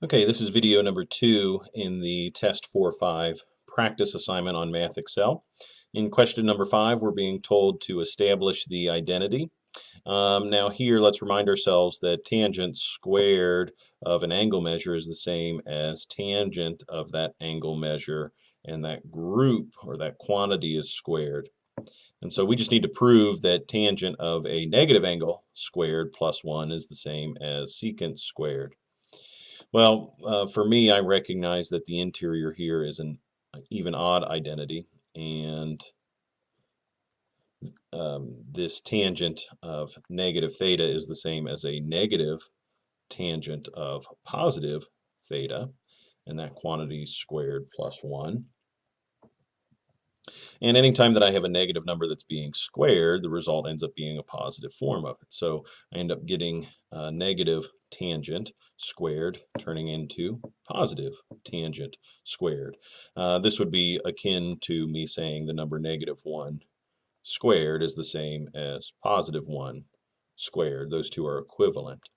Okay, this is video number 2 in the Test 4-5 practice assignment on Math Excel. In question number 5, we're being told to establish the identity. Now here, let's remind ourselves that tangent squared of an angle measure is the same as tangent of that angle measure, and that group or that quantity is squared. And so we just need to prove that tangent of a negative angle squared plus 1 is the same as secant squared. Well, for me, I recognize that the interior here is an even odd identity, and this tangent of negative theta is the same as a negative tangent of positive theta, and that quantity squared plus 1. And anytime that I have a negative number that's being squared, the result ends up being a positive form of it. So I end up getting a negative tangent squared turning into positive tangent squared. This would be akin to me saying the number -1 squared is the same as +1 squared. Those two are equivalent.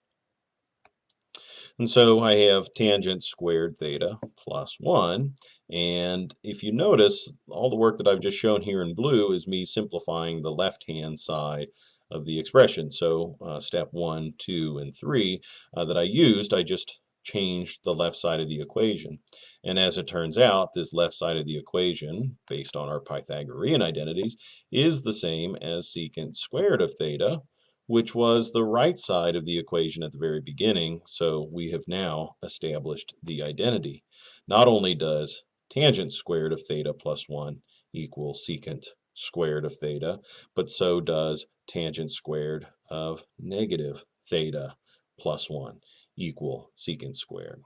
And so I have tangent squared theta plus 1. And if you notice, all the work that I've just shown here in blue is me simplifying the left-hand side of the expression. So step 1, 2, and 3 that I used, I just changed the left side of the equation. And as it turns out, this left side of the equation, based on our Pythagorean identities, is the same as secant squared of theta, which was the right side of the equation at the very beginning, so we have now established the identity. Not only does tangent squared of theta plus 1 equal secant squared of theta, but so does tangent squared of negative theta plus 1 equal secant squared.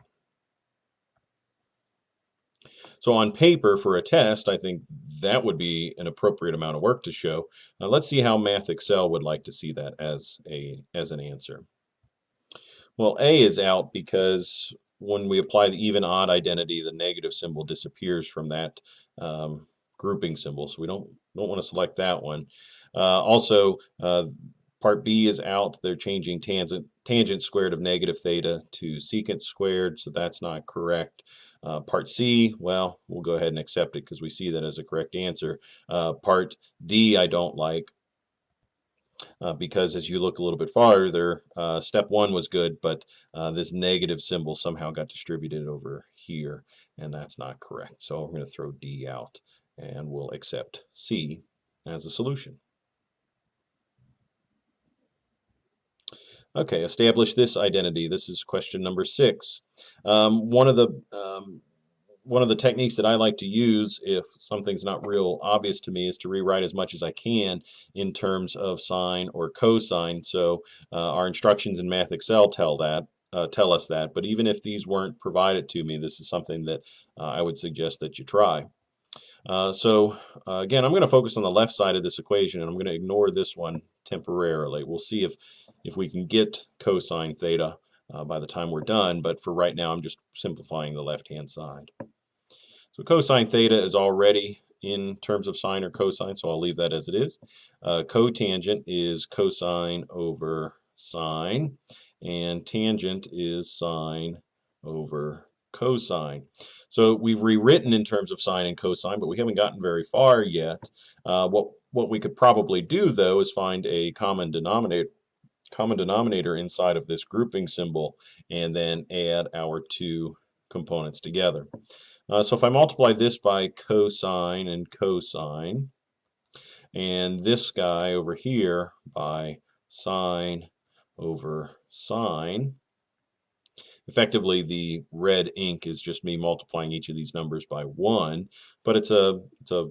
So on paper for a test, I think that would be an appropriate amount of work to show. Let's see how Math Excel would like to see that as an answer. Well, A is out because when we apply the even-odd identity, the negative symbol disappears from that grouping symbol, so we don't want to select that one. Also, part B is out. They're changing tangent squared of negative theta to secant squared, so that's not correct. Part C, well, we'll go ahead and accept it because we see that as a correct answer. Part D, I don't like. Because as you look a little bit farther, step 1 was good, but this negative symbol somehow got distributed over here, and that's not correct. So we're going to throw D out, and we'll accept C as a solution. Okay, establish this identity. This is question number 6. One of the techniques that I like to use if something's not real obvious to me is to rewrite as much as I can in terms of sine or cosine. So our instructions in Math Excel tell us that. But even if these weren't provided to me, this is something that I would suggest that you try. Again, I'm going to focus on the left side of this equation, and I'm going to ignore this one temporarily. We'll see if we can get cosine theta by the time we're done, but for right now, I'm just simplifying the left-hand side. So cosine theta is already in terms of sine or cosine, so I'll leave that as it is. Cotangent is cosine over sine, and tangent is sine over cosine. So we've rewritten in terms of sine and cosine, but we haven't gotten very far yet. What we could probably do, though, is find a common denominator inside of this grouping symbol and then add our two components together. So if I multiply this by cosine and cosine, and this guy over here by sine over sine, effectively the red ink is just me multiplying each of these numbers by 1, but it's a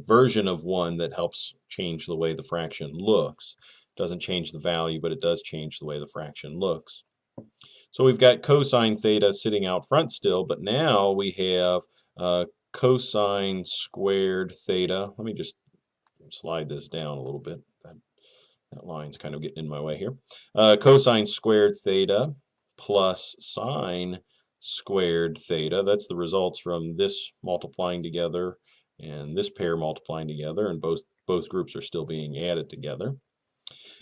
version of 1 that helps change the way the fraction looks. It doesn't change the value, but it does change the way the fraction looks. So we've got cosine theta sitting out front still, but now we have cosine squared theta. Let me just slide this down a little bit. That line's kind of getting in my way here. Cosine squared theta plus sine squared theta. That's the results from this multiplying together and this pair multiplying together, and both groups are still being added together.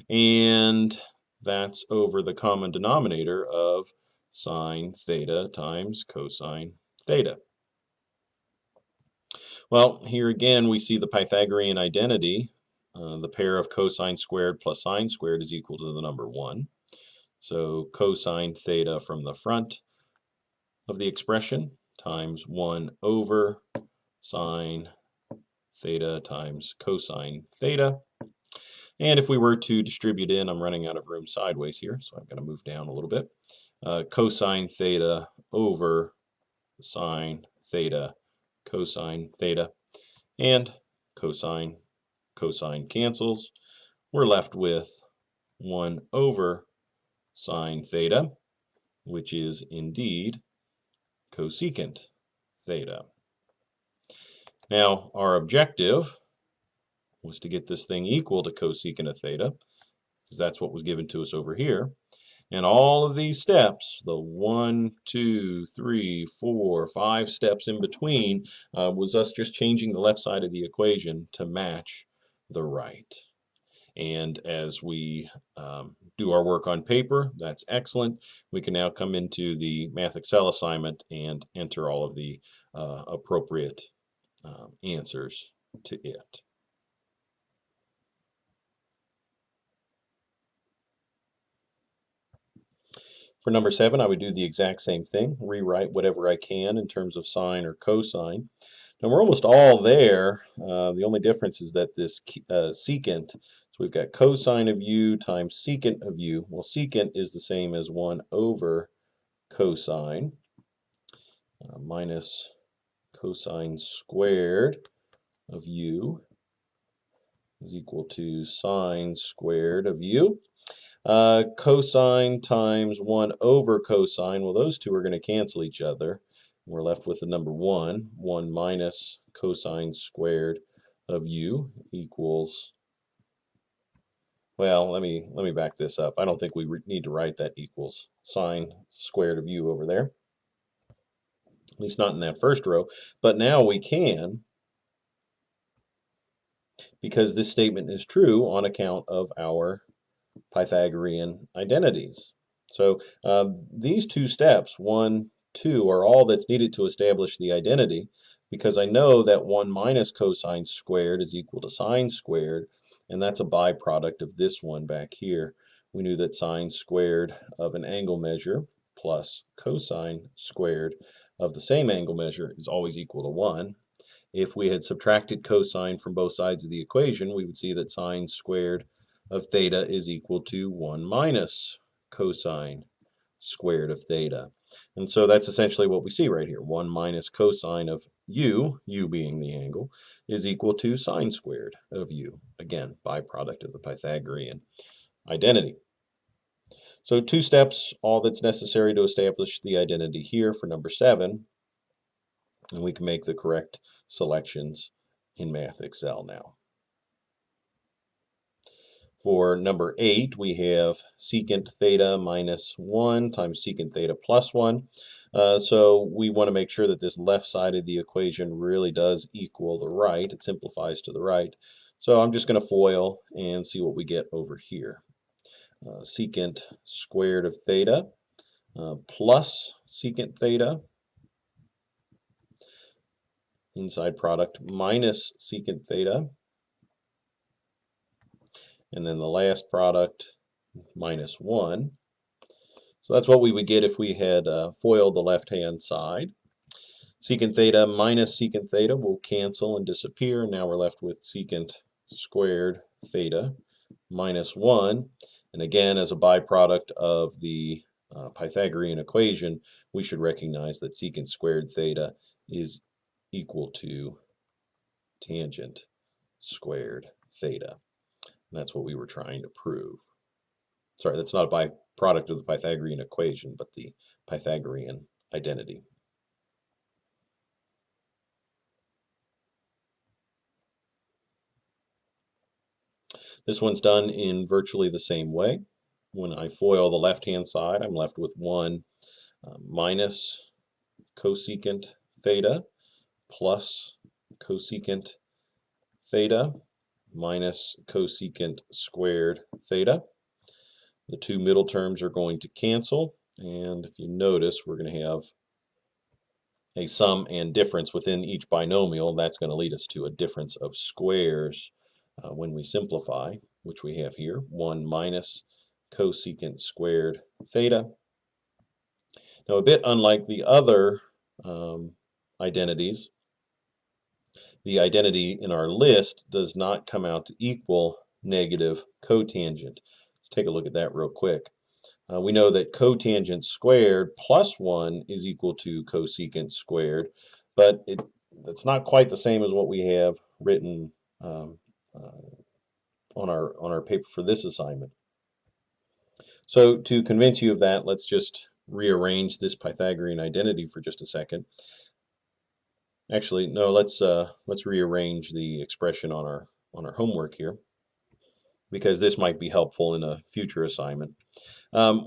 And that's over the common denominator of sine theta times cosine theta. Well, here again we see the Pythagorean identity. The pair of cosine squared plus sine squared is equal to the number 1. So cosine theta from the front of the expression times 1 over sine theta times cosine theta. And if we were to distribute in, I'm running out of room sideways here, so I'm going to move down a little bit. Cosine theta over sine theta cosine theta, and cosine cancels. We're left with 1 over sine theta, which is indeed cosecant theta. Now, our objective was to get this thing equal to cosecant of theta, because that's what was given to us over here. And all of these steps, the 1, 2, 3, 4, 5 steps in between, was us just changing the left side of the equation to match the right. And as we do our work on paper, that's excellent. We can now come into the MathXL assignment and enter all of the appropriate answers to it. For number 7, I would do the exact same thing, rewrite whatever I can in terms of sine or cosine. Now we're almost all there. The only difference is that this secant, so we've got cosine of u times secant of u. Well, secant is the same as 1 over cosine minus cosine squared of u is equal to sine squared of u. Cosine times 1 over cosine, well, those two are going to cancel each other. We're left with the number 1 minus cosine squared of u equals, well, let me back this up. I don't think we need to write that equals sine squared of u over there, at least not in that first row. But now we can, because this statement is true on account of our Pythagorean identities. So these two steps, 1, 2, are all that's needed to establish the identity, because I know that 1 minus cosine squared is equal to sine squared, and that's a byproduct of this one back here. We knew that sine squared of an angle measure plus cosine squared of the same angle measure is always equal to 1. If we had subtracted cosine from both sides of the equation, we would see that sine squared of theta is equal to 1 minus cosine squared of theta. And so that's essentially what we see right here. 1 minus cosine of u being the angle, is equal to sine squared of u. Again, byproduct of the Pythagorean identity. So 2 steps, all that's necessary to establish the identity here for number 7. And we can make the correct selections in MathXL now. For number 8, we have secant theta minus 1 times secant theta plus 1. So we want to make sure that this left side of the equation really does equal the right. It simplifies to the right. So I'm just going to FOIL and see what we get over here. Secant squared of theta plus secant theta, inside product, minus secant theta, and then the last product, minus 1. So that's what we would get if we had FOILed the left-hand side. Secant theta minus secant theta will cancel and disappear. Now we're left with secant squared theta minus 1. And again, as a byproduct of the Pythagorean equation, we should recognize that secant squared theta is equal to tangent squared theta. And that's what we were trying to prove. Sorry, that's not a byproduct of the Pythagorean equation, but the Pythagorean identity. This one's done in virtually the same way. When I FOIL the left-hand side, I'm left with 1 minus cosecant theta plus cosecant theta minus cosecant squared theta. The two middle terms are going to cancel, And if you notice, we're going to have a sum and difference within each binomial. That's going to lead us to a difference of squares when we simplify, which we have here, 1 minus cosecant squared theta. Now, a bit unlike the other identities, the identity in our list does not come out to equal negative cotangent. Let's take a look at that real quick. We know that cotangent squared plus 1 is equal to cosecant squared, but that's not quite the same as what we have written on our paper for this assignment. So to convince you of that, let's just rearrange this Pythagorean identity for just a second. Actually, no, let's rearrange the expression on our homework here, because this might be helpful in a future assignment.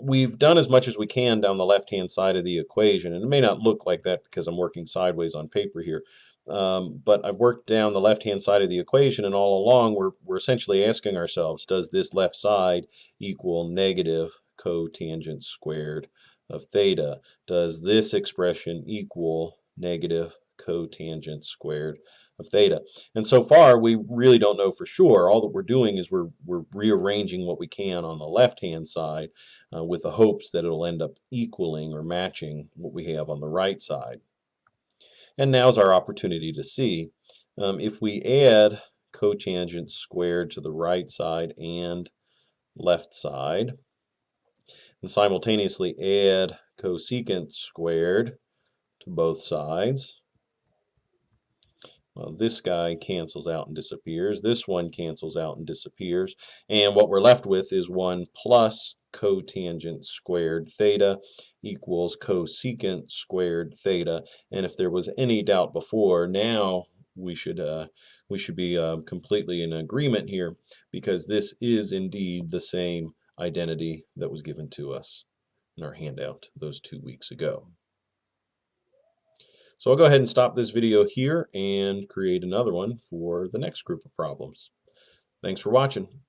We've done as much as we can down the left-hand side of the equation, and it may not look like that because I'm working sideways on paper here, but I've worked down the left-hand side of the equation, and all along we're essentially asking ourselves, does this left side equal negative cotangent squared of theta? Does this expression equal negative cotangent squared of theta? And so far, we really don't know for sure. All that we're doing is we're rearranging what we can on the left-hand side with the hopes that it'll end up equaling or matching what we have on the right side. And now's our opportunity to see if we add cotangent squared to the right side and left side, and simultaneously add cosecant squared to both sides. Well, this guy cancels out and disappears. This one cancels out and disappears. And what we're left with is 1 plus cotangent squared theta equals cosecant squared theta. And if there was any doubt before, now we should be completely in agreement here, because this is indeed the same identity that was given to us in our handout those 2 weeks ago. So I'll go ahead and stop this video here and create another one for the next group of problems. Thanks for watching.